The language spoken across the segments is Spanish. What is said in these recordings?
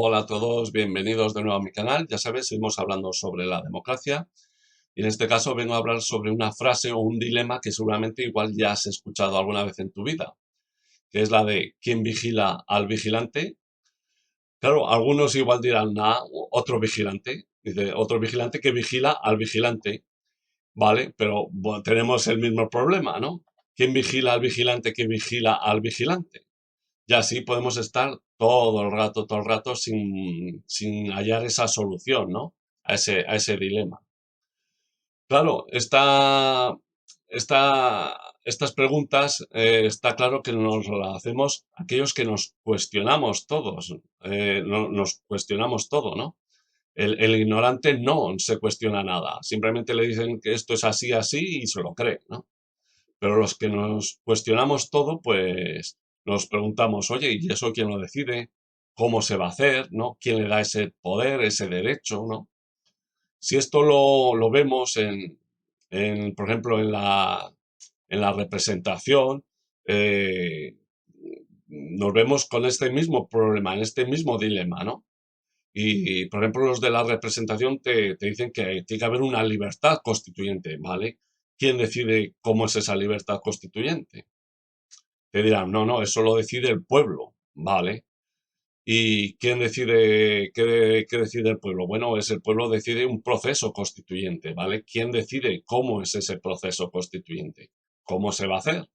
Hola a todos, bienvenidos de nuevo a mi canal. Ya sabes, seguimos hablando sobre la democracia y en este caso vengo a hablar sobre una frase o un dilema que seguramente igual ya has escuchado alguna vez en tu vida, que es la de ¿quién vigila al vigilante? Claro, algunos igual dirán, otro vigilante, dice, otro vigilante que vigila al vigilante, ¿vale? Pero bueno, tenemos el mismo problema, ¿no? ¿Quién vigila al vigilante que vigila al vigilante? Y así podemos estar todo el rato sin hallar esa solución, ¿no? A ese dilema. Claro, estas preguntas está claro que nos las hacemos aquellos que nos cuestionamos todos, nos cuestionamos todo, ¿no? El ignorante no se cuestiona nada, simplemente le dicen que esto es así, así y se lo cree, ¿no? Pero los que nos cuestionamos todo, pues nos preguntamos, oye, ¿y eso quién lo decide? ¿Cómo se va a hacer? ¿No? ¿Quién le da ese poder, ese derecho? ¿No? Si esto lo vemos por ejemplo, en la representación, eh, nos vemos con este mismo problema, en este mismo dilema, ¿no? Y, por ejemplo, los de la representación te dicen que tiene que haber una libertad constituyente, ¿vale? ¿Quién decide cómo es esa libertad constituyente? Te dirán, no, no, eso lo decide el pueblo, ¿vale? ¿Y quién decide, qué decide el pueblo? Bueno, el pueblo decide un proceso constituyente, ¿vale? ¿Quién decide cómo es ese proceso constituyente? ¿Cómo se va a hacer?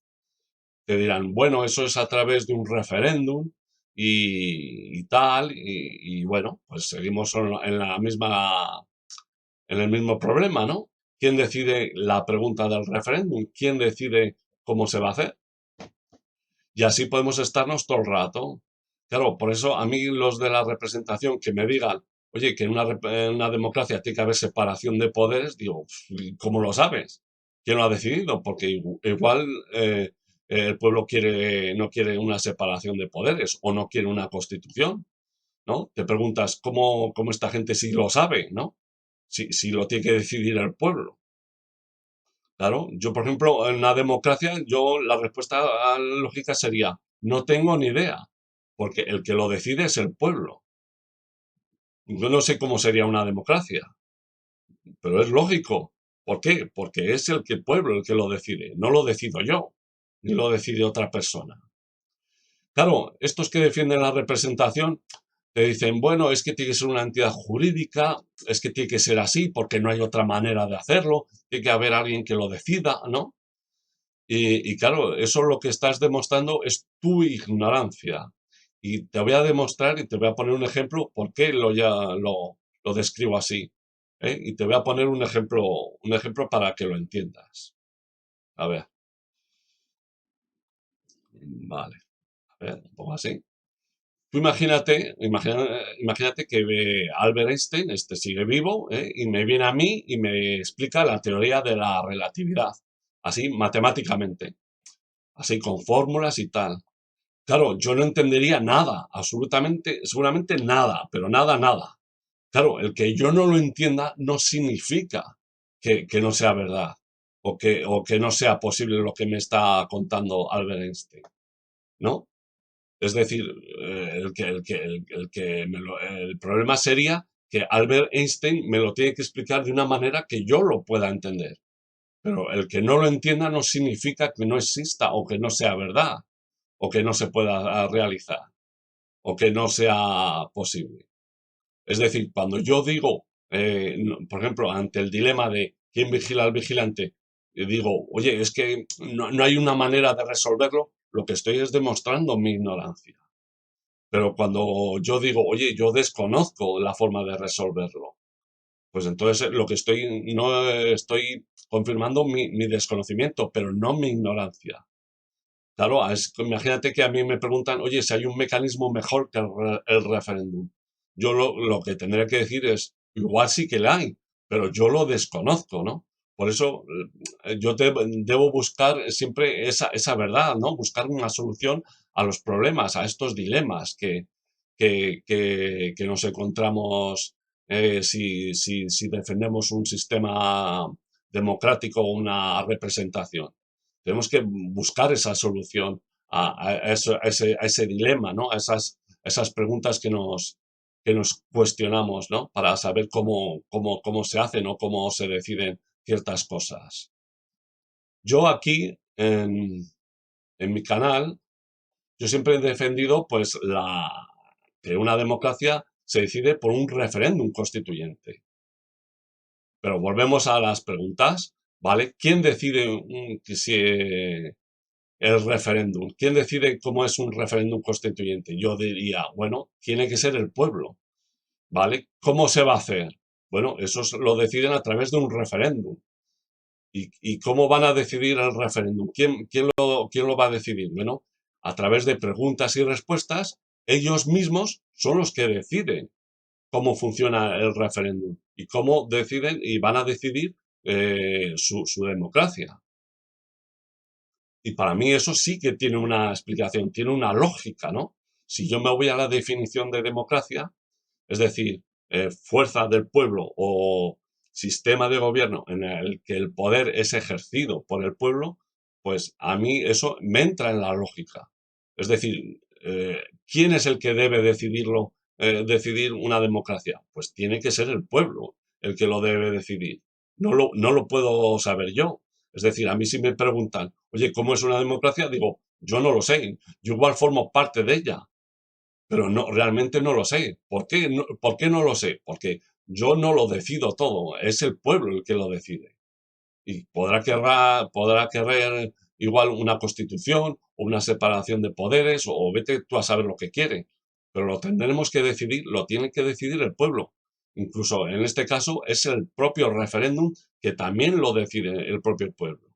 Te dirán, bueno, eso es a través de un referéndum y tal, y bueno, pues seguimos en el mismo problema, ¿no? ¿Quién decide la pregunta del referéndum? ¿Quién decide cómo se va a hacer? Y así podemos estarnos todo el rato. Claro, por eso a mí los de la representación que me digan, oye, que en una democracia tiene que haber separación de poderes, digo, ¿cómo lo sabes? ¿Quién lo ha decidido? Porque igual el pueblo no quiere una separación de poderes o no quiere una constitución, ¿no? Te preguntas, ¿cómo esta gente sí lo sabe, ¿no? Si lo tiene que decidir el pueblo. Claro, yo por ejemplo, en una democracia, la respuesta lógica sería, no tengo ni idea, porque el que lo decide es el pueblo. Yo no sé cómo sería una democracia, pero es lógico. ¿Por qué? Porque es el pueblo el que lo decide, no lo decido yo, ni lo decide otra persona. Claro, estos que defienden la representación te dicen, bueno, es que tiene que ser una entidad jurídica, es que tiene que ser así porque no hay otra manera de hacerlo, tiene que haber alguien que lo decida, ¿no? Y claro, eso lo que estás demostrando es tu ignorancia. Y te voy a demostrar y te voy a poner un ejemplo por qué lo describo así. ¿Eh? Y te voy a poner un ejemplo para que lo entiendas. A ver, vale, a ver, un poco así. Tú imagínate que Albert Einstein sigue vivo, ¿eh? Y me viene a mí y me explica la teoría de la relatividad, así matemáticamente, así con fórmulas y tal. Claro, yo no entendería nada, absolutamente, seguramente nada, pero nada, nada. Claro, el que yo no lo entienda no significa que no sea verdad o que no sea posible lo que me está contando Albert Einstein, ¿no? Es decir, el problema sería que Albert Einstein me lo tiene que explicar de una manera que yo lo pueda entender. Pero el que no lo entienda no significa que no exista o que no sea verdad o que no se pueda realizar o que no sea posible. Es decir, cuando yo digo, por ejemplo, ante el dilema de quién vigila al vigilante, digo, oye, es que no hay una manera de resolverlo, lo que estoy es demostrando mi ignorancia. Pero cuando yo digo, oye, yo desconozco la forma de resolverlo, pues entonces lo que no estoy confirmando mi desconocimiento, pero no mi ignorancia. Claro, imagínate que a mí me preguntan, oye, si hay un mecanismo mejor que el referéndum. Yo lo que tendré que decir es, igual sí que la hay, pero yo lo desconozco, ¿no? Por eso yo debo buscar siempre esa verdad, ¿no? Buscar una solución a los problemas, a estos dilemas que nos encontramos si defendemos un sistema democrático o una representación. Tenemos que buscar esa solución a ese dilema, ¿no? A esas preguntas que nos cuestionamos, ¿no? Para saber cómo se hacen o cómo se deciden ciertas cosas. Yo aquí, en mi canal, yo siempre he defendido pues que una democracia se decide por un referéndum constituyente. Pero volvemos a las preguntas, ¿vale? ¿Quién decide si el referéndum? ¿Quién decide cómo es un referéndum constituyente? Yo diría, bueno, tiene que ser el pueblo, ¿vale? ¿Cómo se va a hacer? Bueno, eso lo deciden a través de un referéndum. ¿Y cómo van a decidir el referéndum? ¿Quién lo va a decidir? Bueno, a través de preguntas y respuestas, ellos mismos son los que deciden cómo funciona el referéndum y cómo deciden y van a decidir su democracia. Y para mí eso sí que tiene una explicación, tiene una lógica, ¿no? Si yo me voy a la definición de democracia, es decir, fuerza del pueblo o sistema de gobierno en el que el poder es ejercido por el pueblo, pues a mí eso me entra en la lógica. Es decir, ¿quién es el que debe decidir una democracia? Pues tiene que ser el pueblo el que lo debe decidir. No lo puedo saber yo. Es decir, a mí si me preguntan, oye, ¿cómo es una democracia? Digo, yo no lo sé. Yo igual formo parte de ella, pero no, realmente no lo sé. ¿Por qué no lo sé? Porque yo no lo decido todo, es el pueblo el que lo decide. Y podrá querer igual una constitución o una separación de poderes o vete tú a saber lo que quiere. Pero lo tendremos que decidir, lo tiene que decidir el pueblo. Incluso en este caso es el propio referéndum que también lo decide el propio pueblo.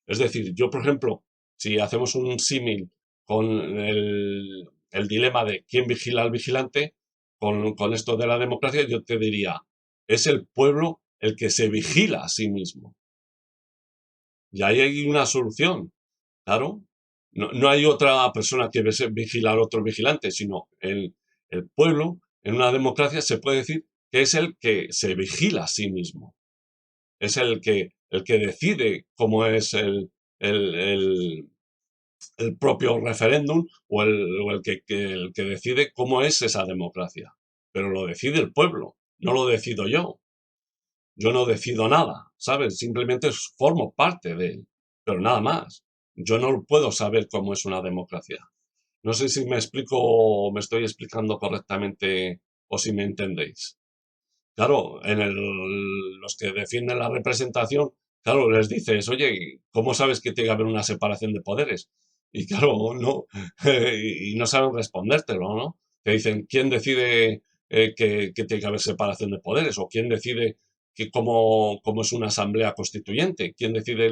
Es decir, yo, por ejemplo, si hacemos un símil con el dilema de quién vigila al vigilante, con esto de la democracia, yo te diría, es el pueblo el que se vigila a sí mismo. Y ahí hay una solución, claro. No hay otra persona que vigila al otro vigilante, sino el pueblo en una democracia se puede decir que es el que se vigila a sí mismo. Es el que decide cómo es el, el- el propio referéndum o el que decide cómo es esa democracia. Pero lo decide el pueblo, no lo decido yo. Yo no decido nada, ¿sabes? Simplemente formo parte de él, pero nada más. Yo no puedo saber cómo es una democracia. No sé si me explico o me estoy explicando correctamente o si me entendéis. Claro, los que defienden la representación, claro, les dices, oye, ¿cómo sabes que tiene que haber una separación de poderes? Y claro, no, y no saben respondértelo, ¿no? Te dicen, ¿quién decide que tiene que haber separación de poderes? ¿O quién decide cómo es una asamblea constituyente? ¿Quién decide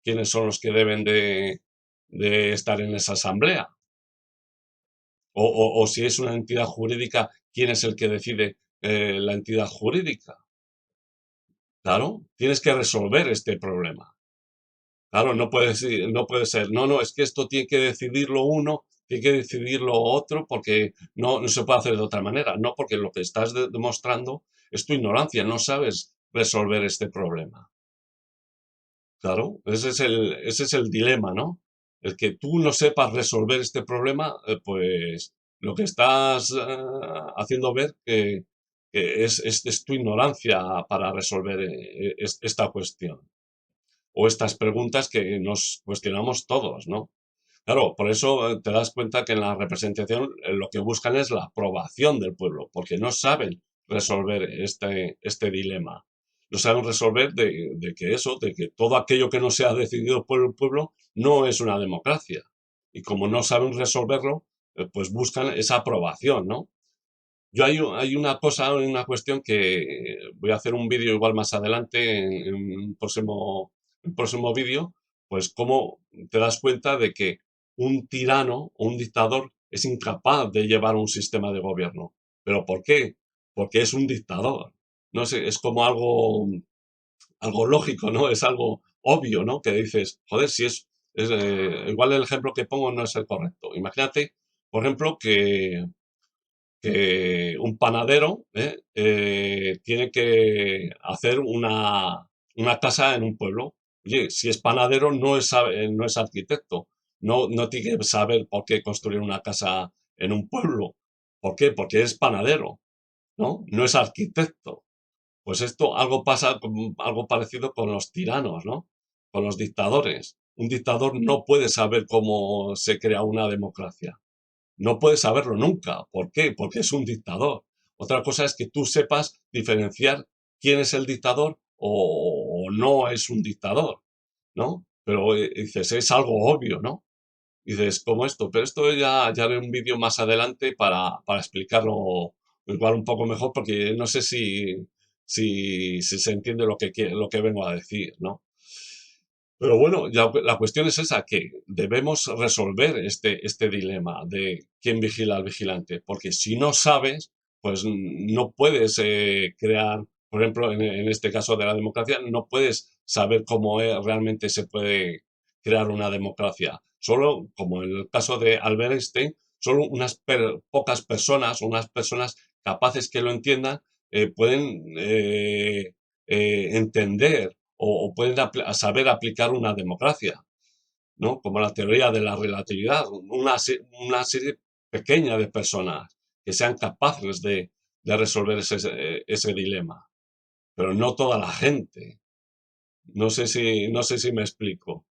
quiénes son los que deben de estar en esa asamblea? O si es una entidad jurídica, ¿quién es el que decide la entidad jurídica? Claro, tienes que resolver este problema. Claro, no puede ser, no, es que esto tiene que decidirlo uno, tiene que decidirlo otro, porque no se puede hacer de otra manera. No, porque lo que estás demostrando es tu ignorancia, no sabes resolver este problema. Claro, ese es el dilema, ¿no? El que tú no sepas resolver este problema, pues lo que estás haciendo ver que es tu ignorancia para resolver esta cuestión o estas preguntas que nos cuestionamos todos, ¿no? Claro, por eso te das cuenta que en la representación lo que buscan es la aprobación del pueblo, porque no saben resolver este dilema. No saben resolver de que todo aquello que no sea decidido por el pueblo no es una democracia. Y como no saben resolverlo, pues buscan esa aprobación, ¿no? Yo hay una cosa, una cuestión que voy a hacer un vídeo igual más adelante en un próximo vídeo, pues cómo te das cuenta de que un tirano o un dictador es incapaz de llevar un sistema de gobierno. ¿Pero por qué? Porque es un dictador. No sé, es como algo lógico, ¿no? Es algo obvio, ¿no? Que dices, joder, si igual el ejemplo que pongo no es el correcto. Imagínate, por ejemplo, que un panadero tiene que hacer una casa en un pueblo. Oye, si es panadero no es arquitecto, no tiene que saber por qué construir una casa en un pueblo. ¿Por qué? Porque es panadero. ¿no? No es arquitecto. Pues esto algo pasa, algo parecido con los tiranos, ¿no? Con los dictadores. Un dictador no puede saber cómo se crea una democracia. No puede saberlo nunca. ¿Por qué? Porque es un dictador. Otra cosa es que tú sepas diferenciar quién es el dictador o no es un dictador, ¿no? Pero dices, es algo obvio, ¿no? Dices, como esto, pero esto ya haré un vídeo más adelante para explicarlo igual un poco mejor, porque no sé si se entiende lo que vengo a decir, ¿no? Pero bueno, ya la cuestión es esa, que debemos resolver este dilema de quién vigila al vigilante, porque si no sabes, pues no puedes crear, por ejemplo, en este caso de la democracia, no puedes saber cómo realmente se puede crear una democracia. Solo, como en el caso de Albert Einstein, solo unas pocas personas, unas personas capaces que lo entiendan, pueden entender o pueden saber aplicar una democracia, ¿no? Como la teoría de la relatividad, una serie pequeña de personas que sean capaces de resolver ese dilema, pero no toda la gente. No sé si me explico.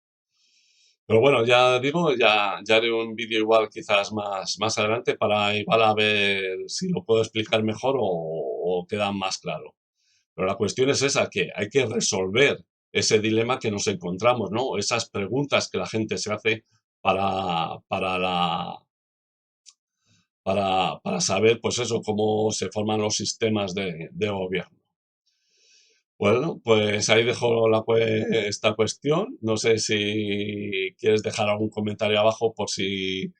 Pero bueno, ya digo, ya haré un vídeo igual quizás más adelante para igual a ver si lo puedo explicar mejor o queda más claro. Pero la cuestión es esa, que hay que resolver ese dilema que nos encontramos, ¿no? Esas preguntas que la gente se hace para, la, para saber, pues eso, cómo se forman los sistemas de gobierno. Bueno, pues ahí dejo esta cuestión. No sé si quieres dejar algún comentario abajo por si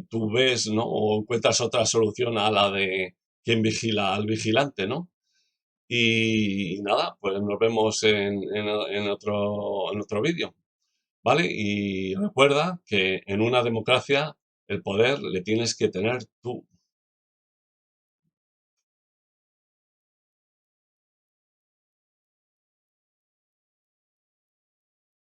tú ves, ¿no? O encuentras otra solución a la de quién vigila al vigilante, ¿no? Y nada, pues nos vemos en otro vídeo, ¿vale? Y recuerda que en una democracia el poder le tienes que tener tú.